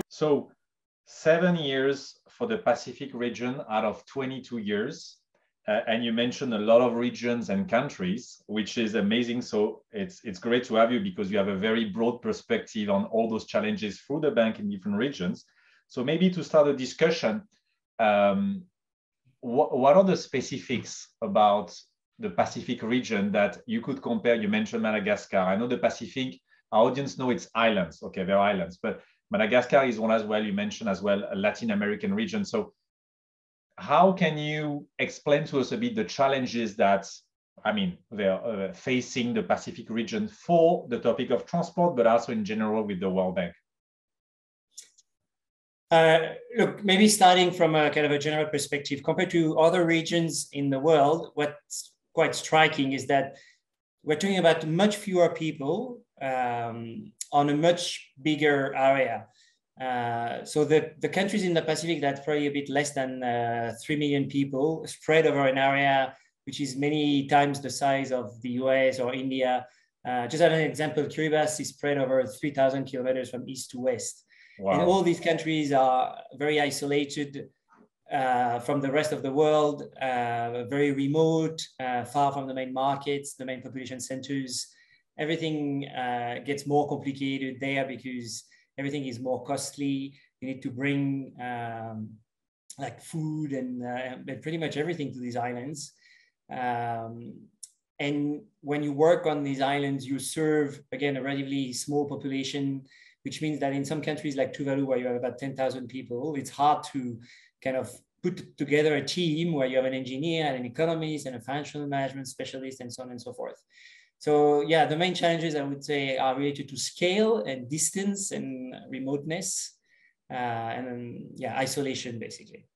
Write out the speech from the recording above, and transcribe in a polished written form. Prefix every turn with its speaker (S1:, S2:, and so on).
S1: So 7 years for the Pacific region out of 22 years. And you mentioned a lot of regions and countries, which is amazing. So it's great to have you because you have a very broad perspective on all those challenges through the bank in different regions. So maybe to start a discussion, what are the specifics about the Pacific region that you could compare? You mentioned Madagascar. I know the Pacific, our audience know it's islands. Okay, they're islands, but Madagascar is one as well. You mentioned as well a Latin American region. So how can you explain to us a bit the challenges that, they're facing the Pacific region for the topic of transport, but also in general with the World Bank?
S2: Look, maybe starting from a kind of a general perspective, compared to other regions in the world, what's quite striking is that we're talking about much fewer people on a much bigger area. So the countries in the Pacific, that's probably a bit less than 3 million people spread over an area which is many times the size of the US or India. Just as an example, Kiribati is spread over 3,000 kilometers from east to west. Wow. And all these countries are very isolated from the rest of the world, very remote, far from the main markets, the main population centers. Everything gets more complicated there because everything is more costly. You need to bring like food and pretty much everything to these islands. And when you work on these islands, you serve, again, a relatively small population, which means that in some countries like Tuvalu, where you have about 10,000 people, it's hard to kind of put together a team where you have an engineer and an economist and a financial management specialist and so on and so forth. So yeah, the main challenges I would say are related to scale and distance and remoteness and then, yeah, isolation basically.